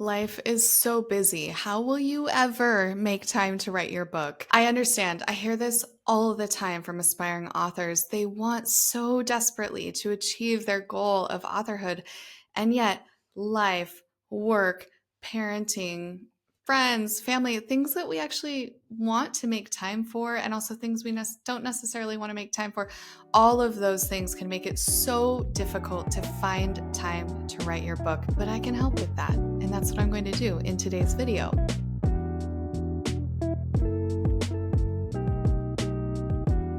Life is so busy. How will you ever make time to write your book? I understand. I hear this all the time from aspiring authors. They want so desperately to achieve their goal of authorhood, and yet life, work, parenting, friends, family, things that we actually want to make time for, and also things we don't necessarily want to make time for, all of those things can make it so difficult to find time to write your book. But I can help with that, and that's what I'm going to do in today's video.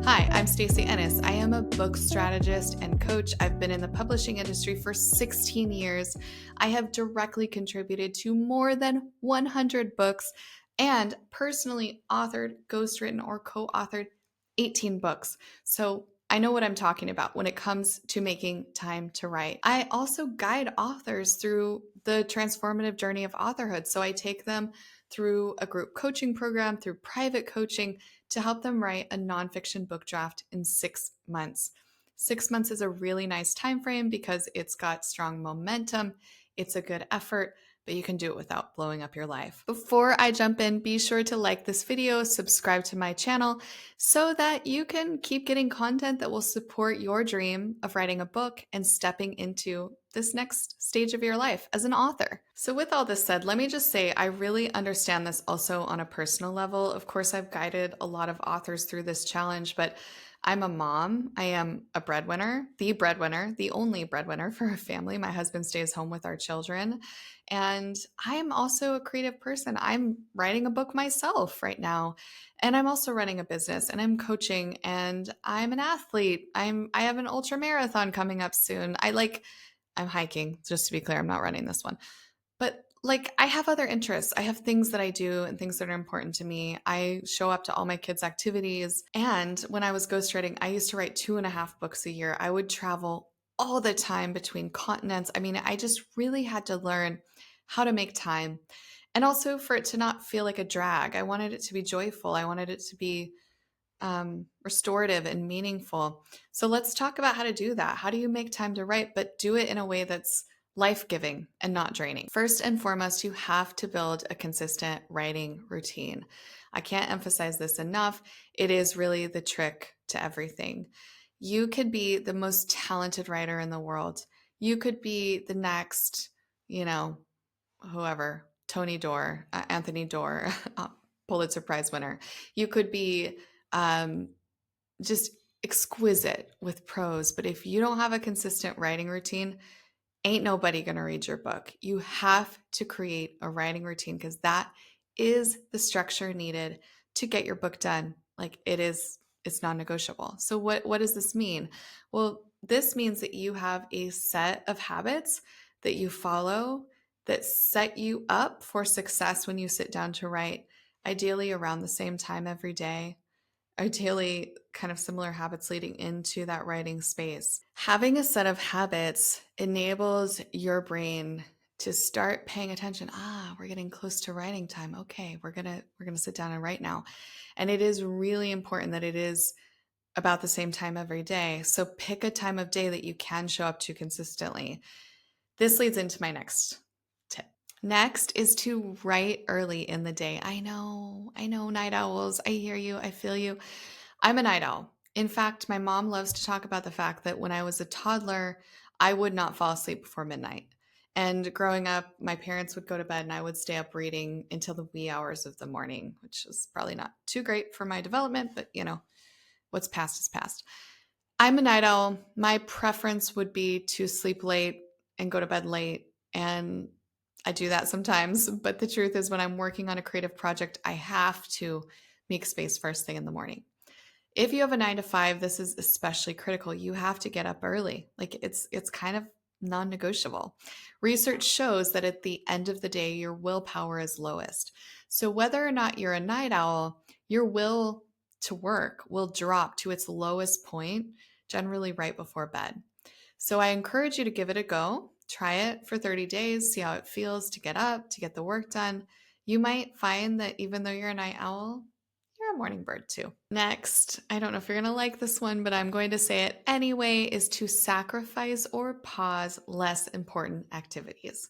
Hi, I'm Stacey Ennis. I am a book strategist and coach. I've been in the publishing industry for 16 years. I have directly contributed to more than 100 books and personally authored, ghostwritten, or co-authored 18 books. So I know what I'm talking about when it comes to making time to write. I also guide authors through the transformative journey of authorhood. So I take them through a group coaching program, through private coaching, to help them write a nonfiction book draft in 6 months. 6 months is a really nice time frame because it's got strong momentum, it's a good effort, but you can do it without blowing up your life. Before I jump in, be sure to like this video, subscribe to my channel so that you can keep getting content that will support your dream of writing a book and stepping into this next stage of your life as an author. So with all this said, let me just say I really understand this also on a personal level. Of course, I've guided a lot of authors through this challenge, but I'm a mom. I am a breadwinner, the only breadwinner for a family. My husband stays home with our children. And I'm also a creative person. I'm writing a book myself right now. And I'm also running a business and I'm coaching and I'm an athlete. I have an ultra marathon coming up soon. I'm hiking, just to be clear, I'm not running this one. But I have other interests. I have things that I do and things that are important to me. I show up to all my kids' activities. And when I was ghostwriting, I used to write 2.5 books a year. I would travel all the time between continents. I mean, I just really had to learn how to make time. And also for it to not feel like a drag. I wanted it to be joyful. I wanted it to be restorative and meaningful. So let's talk about how to do that. How do you make time to write, but do it in a way that's life giving and not draining? First and foremost, you have to build a consistent writing routine. I can't emphasize this enough. It is really the trick to everything. You could be the most talented writer in the world. You could be the next, you know, whoever, Tony Doerr, Anthony Doerr, Pulitzer Prize winner. You could be um, just exquisite with prose. But if you don't have a consistent writing routine, ain't nobody going to read your book. You have to create a writing routine because that is the structure needed to get your book done. It's non-negotiable. So what does this mean? Well, this means that you have a set of habits that you follow that set you up for success when you sit down to write, ideally around the same time every day, ideally kind of similar habits leading into that writing space. Having a set of habits enables your brain to start paying attention. We're getting close to writing time. Okay, we're going to sit down and write now. And it is really important that it is about the same time every day. So pick a time of day that you can show up to consistently. This leads into my next tip. Next is to write early in the day. I know, night owls. I hear you. I feel you. I'm a night owl. In fact, my mom loves to talk about the fact that when I was a toddler, I would not fall asleep before midnight. And growing up, my parents would go to bed and I would stay up reading until the wee hours of the morning, which is probably not too great for my development, but what's past is past. I'm a night owl. My preference would be to sleep late and go to bed late. And I do that sometimes. But the truth is, when I'm working on a creative project, I have to make space first thing in the morning. If you have a 9 to 5, this is especially critical. You have to get up early. It's kind of non-negotiable. Research shows that at the end of the day, your willpower is lowest. So whether or not you're a night owl, your will to work will drop to its lowest point, generally right before bed. So I encourage you to give it a go. Try it for 30 days, see how it feels to get up, to get the work done. You might find that even though you're a night owl, you're you're a morning bird too. Next, I don't know if you're going to like this one, but I'm going to say it anyway, is to sacrifice or pause less important activities.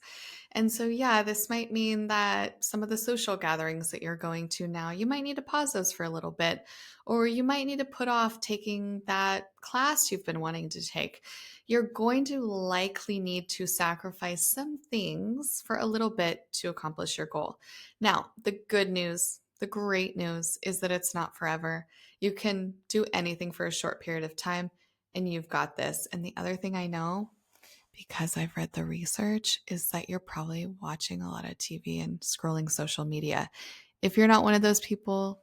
And so, yeah, this might mean that some of the social gatherings that you're going to now, you might need to pause those for a little bit, or you might need to put off taking that class you've been wanting to take. You're going to likely need to sacrifice some things for a little bit to accomplish your goal. Now, the good news, the great news is that it's not forever. You can do anything for a short period of time, and you've got this. And the other thing I know, because I've read the research, is that you're probably watching a lot of TV and scrolling social media. If you're not one of those people,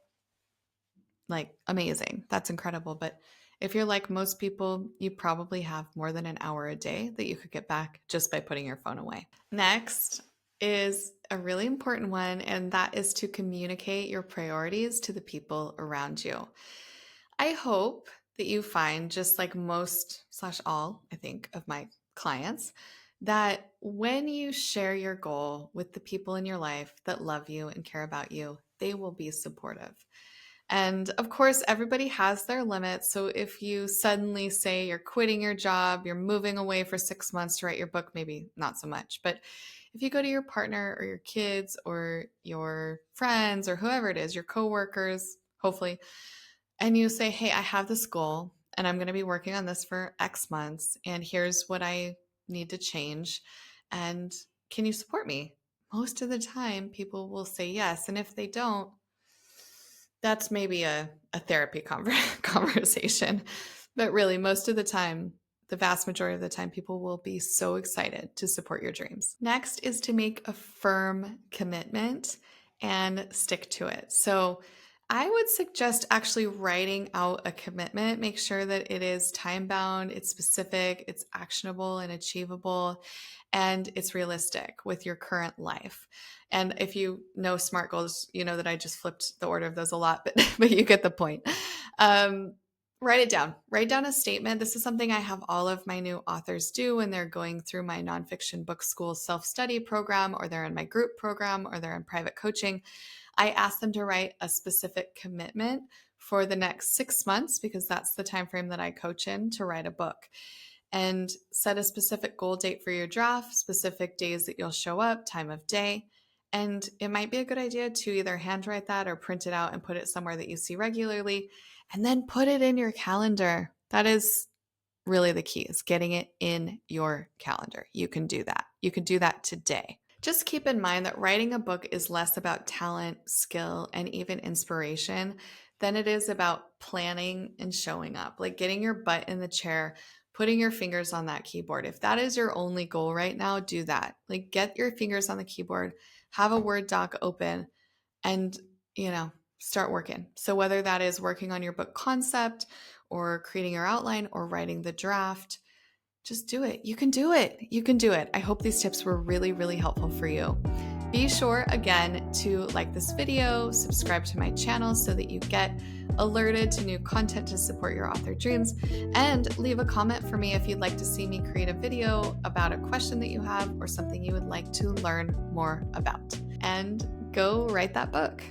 like, amazing. That's incredible. But if you're like most people, you probably have more than an hour a day that you could get back just by putting your phone away. Next is a really important one, and that is to communicate your priorities to the people around you. I hope that you find, just like most slash all, I think, of my clients, that when you share your goal with the people in your life that love you and care about you, they will be supportive. And of course, everybody has their limits. So if you suddenly say you're quitting your job, you're moving away for 6 months to write your book, maybe not so much. But if you go to your partner or your kids or your friends or whoever it is, your coworkers, hopefully, and you say, hey, I have this goal and I'm going to be working on this for X months, and here's what I need to change. And can you support me? Most of the time, people will say yes. And if they don't, that's maybe a therapy conversation. But really, most of the time, the vast majority of the time, people will be so excited to support your dreams. Next is to make a firm commitment and stick to it. So I would suggest actually writing out a commitment. Make sure that it is time bound, it's specific, it's actionable and achievable, and it's realistic with your current life. And if you know SMART goals, you know that I just flipped the order of those a lot, but you get the point. Write it down. Write down a statement. This is something I have all of my new authors do when they're going through my nonfiction book school self-study program, or they're in my group program, or they're in private coaching. I ask them to write a specific commitment for the next 6 months, because that's the time frame that I coach in to write a book. And set a specific goal date for your draft, specific days that you'll show up, time of day. And it might be a good idea to either handwrite that or print it out and put it somewhere that you see regularly, and then put it in your calendar. That is really the key, is getting it in your calendar. You can do that. You can do that today. Just keep in mind that writing a book is less about talent, skill, and even inspiration than it is about planning and showing up, like getting your butt in the chair, putting your fingers on that keyboard. If that is your only goal right now, do that. Like, get your fingers on the keyboard, have a Word doc open, and, start working. So whether that is working on your book concept or creating your outline or writing the draft, just do it. You can do it. You can do it. I hope these tips were really, really helpful for you. Be sure, again, to like this video, subscribe to my channel so that you get alerted to new content to support your author dreams, and leave a comment for me if you'd like to see me create a video about a question that you have or something you would like to learn more about. And go write that book.